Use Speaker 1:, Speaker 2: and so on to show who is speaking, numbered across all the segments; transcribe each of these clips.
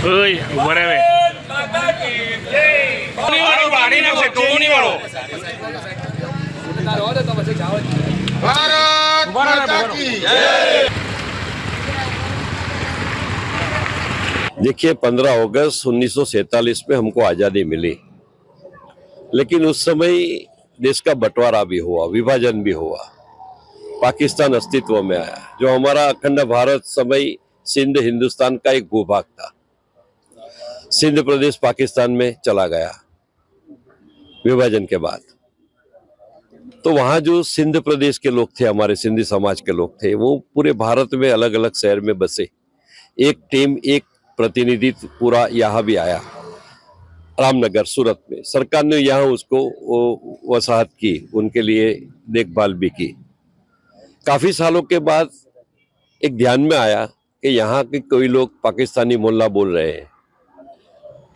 Speaker 1: ઓય ઉભો રહે વે વાડી નાખશે ટોળું નહીં વાળો
Speaker 2: भारत माता की जय।
Speaker 3: देखिए 15 अगस्त 1947 में हमको आज़ादी मिली, लेकिन उस समय देश का बंटवारा भी हुआ, विभाजन भी हुआ, पाकिस्तान अस्तित्व में आया। जो हमारा अखंड भारत समय सिंध हिंदुस्तान का एक भूभाग था, सिंध प्रदेश पाकिस्तान में चला गया विभाजन के बाद। तो वहाँ जो सिंध प्रदेश के लोग थे, हमारे सिंधी समाज के लोग थे, वो पूरे भारत में अलग अलग शहर में बसे। एक टीम, एक प्रतिनिधित्व पूरा यहाँ भी आया, रामनगर सूरत में। सरकार ने यहाँ उसको वसाहत की, उनके लिए देखभाल भी की। काफी सालों के बाद एक ध्यान में आया कि यहाँ के कोई लोग पाकिस्तानी मोहल्ला बोल रहे हैं।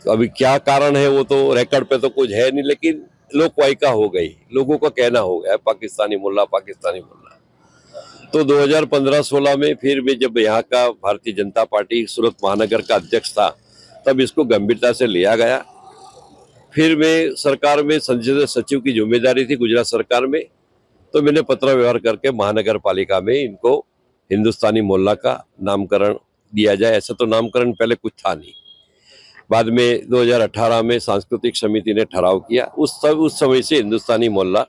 Speaker 3: तो अभी क्या कारण है वो तो रिकॉर्ड पे तो कुछ है नहीं, लेकिन लोकवायिका हो गई, लोगों का कहना हो गया पाकिस्तानी मोहल्ला, पाकिस्तानी मोहल्ला। तो 2015-16 में फिर भी जब यहाँ का भारतीय जनता पार्टी सूरत महानगर का अध्यक्ष था, तब इसको गंभीरता से लिया गया। फिर मैं सरकार में संसदीय सचिव की जिम्मेदारी थी गुजरात सरकार में, तो मैंने पत्र व्यवहार करके महानगर पालिका में इनको हिंदुस्तानी मोहल्ला का नामकरण दिया जाए। ऐसा तो नामकरण पहले कुछ था नहीं। बाद में 2018 में सांस्कृतिक समिति ने ठहराव किया, उस समय से हिंदुस्तानी मोहल्ला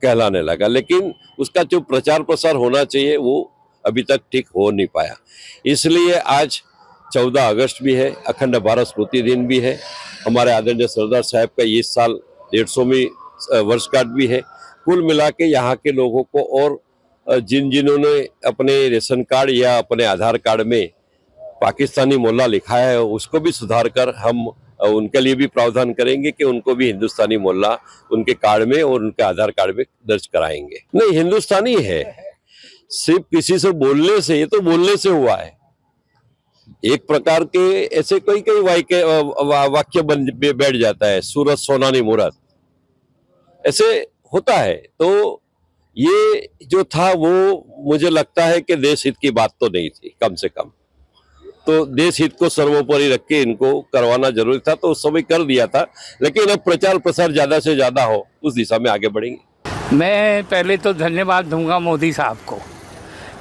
Speaker 3: कहलाने लगा। लेकिन उसका जो प्रचार प्रसार होना चाहिए वो अभी तक ठीक हो नहीं पाया। इसलिए आज 14 अगस्त भी है, अखंड भारत स्मृति दिन भी है, हमारे आदरणीय सरदार साहब का इस साल 150वीं वर्षगांठ भी है। कुल मिला के यहाँ के लोगों को और जिन्होंने अपने रेशन कार्ड या अपने आधार कार्ड में पाकिस्तानी मोहल्ला लिखा है, उसको भी सुधार कर हम उनके लिए भी प्रावधान करेंगे कि उनको भी हिंदुस्तानी मोहल्ला उनके कार्ड में और उनके आधार कार्ड में दर्ज कराएंगे। नहीं, हिंदुस्तानी है, सिर्फ किसी से बोलने से, ये तो बोलने से हुआ है। एक प्रकार के ऐसे कई वाक्य बैठ जाता है, सूरत सोनानी मूरत, ऐसे होता है। तो ये जो था वो मुझे लगता है कि देश हित की बात तो नहीं थी, कम से कम तो देश हित को सर्वोपरि रख के इनको करवाना जरूरी था, तो उस समय कर दिया था। लेकिन अब प्रचार प्रसार ज्यादा से ज्यादा हो, उस दिशा में आगे बढ़ेंगे।
Speaker 4: मैं पहले तो धन्यवाद दूंगा मोदी साहब को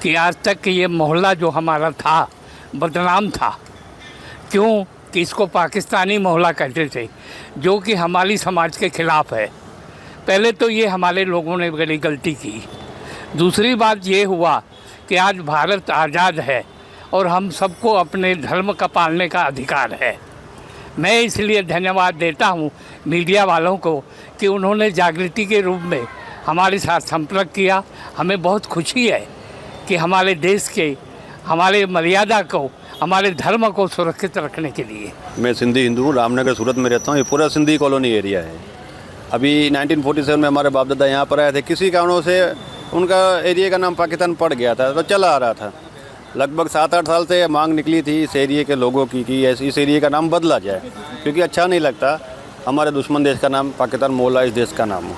Speaker 4: कि आज तक ये मोहल्ला जो हमारा था बदनाम था। क्यों कि इसको पाकिस्तानी मोहल्ला कहते थे, जो कि हमारी समाज के खिलाफ है। पहले तो ये हमारे लोगों ने बड़ी गलती की। दूसरी बात ये हुआ कि आज भारत आज़ाद है और हम सबको अपने धर्म का पालने का अधिकार है। मैं इसलिए धन्यवाद देता हूँ मीडिया वालों को कि उन्होंने जागृति के रूप में हमारे साथ संपर्क किया। हमें बहुत खुशी है कि हमारे देश के, हमारे मर्यादा को, हमारे धर्म को सुरक्षित रखने के लिए।
Speaker 5: मैं सिंधी हिंदू हूँ, रामनगर सूरत में रहता हूँ। ये पूरा सिंधी कॉलोनी एरिया है। अभी 1947 में हमारे बाप दादा यहाँ पर आए थे। किसी कारणों से उनका एरिया का नाम पाकिस्तान पड़ गया था, तो चला आ रहा था। लगभग 7-8 साल से मांग निकली थी इस एरिया के लोगों की कि इस एरिया का नाम बदला जाए, क्योंकि अच्छा नहीं लगता हमारे दुश्मन देश का नाम पाकिस्तान मोहल्ला इस देश का नाम हो,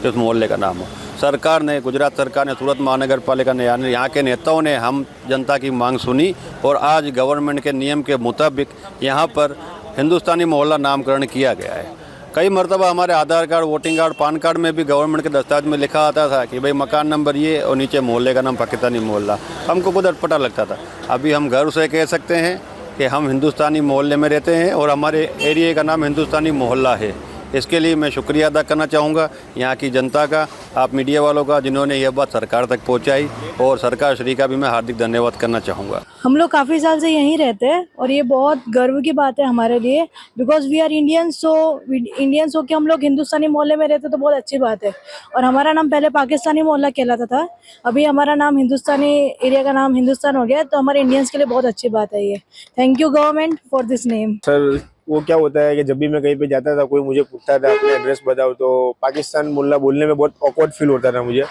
Speaker 5: इस मोहल्ले का नाम हो। सरकार ने, गुजरात सरकार ने, सूरत महानगर पालिका ने, यानी यहाँ के नेताओं ने हम जनता की मांग सुनी और आज गवर्नमेंट के नियम के मुताबिक यहाँ पर हिंदुस्तानी मोहल्ला नामकरण किया गया है। कई मरतबा हमारे Aadhaar card, voting card, PAN card में भी गवर्नमेंट के दस्तावेज में लिखा आता था कि भाई मकान नंबर ये और नीचे मोहल्ले का नाम पाकिस्तानी मोहल्ला। हमको खुद अटपटा लगता था। अभी हम गर्व से कह सकते हैं कि हम हिंदुस्तानी मोहल्ले में रहते हैं और हमारे एरिया का नाम हिंदुस्तानी मोहल्ला है। इसके लिए मैं शुक्रिया अदा करना चाहूँगा यहाँ की जनता का, आप मीडिया वालों का, जिन्होंने यह बात सरकार तक पहुँचाई, और सरकार श्री का भी मैं हार्दिक धन्यवाद करना चाहूँगा।
Speaker 6: हम लोग काफ़ी साल से यहीं रहते हैं और ये बहुत गर्व की बात है हमारे लिए, because we are Indians. So Indians हो के हम लोग हिंदुस्तानी मोहल्ले में रहते तो बहुत अच्छी बात है। और हमारा नाम पहले पाकिस्तानी मोहल्ला कहलाता था, अभी हमारा नाम हिंदुस्तानी एरिया का नाम हिंदुस्तान हो गया, तो हमारे इंडियंस के लिए बहुत अच्छी बात है ये। Thank you government for this name.
Speaker 7: Sir वो क्या होता है कि जब भी मैं कहीं पे जाता था, कोई मुझे पूछता था अपने एड्रेस बताओ, तो पाकिस्तान मोहल्ला बोलने में बहुत ऑकवर्ड फील होता था मुझे।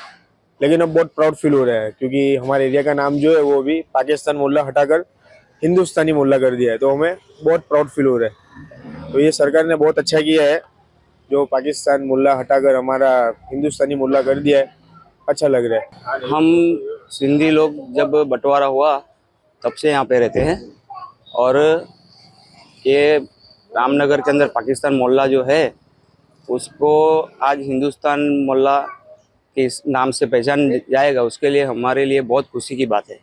Speaker 7: लेकिन अब बहुत प्राउड फील हो रहा है, क्योंकि हमारे एरिया का नाम जो है वो भी पाकिस्तान मोहल्ला हटाकर हिंदुस्तानी मोहल्ला कर दिया है, तो हमें बहुत प्राउड फील हो रहा है। तो ये सरकार ने बहुत अच्छा किया है, जो पाकिस्तान मोहल्ला हटाकर हमारा हिंदुस्तानी मोहल्ला कर दिया है, अच्छा लग रहा है।
Speaker 8: हम सिंधी लोग जब बंटवारा हुआ तब से यहाँ पे रहते हैं और ये रामनगर के अंदर पाकिस्तान मोहल्ला जो है उसको आज हिंदुस्तान मोहल्ला के इस नाम से पहचान जाएगा, उसके लिए हमारे लिए बहुत खुशी की बात है।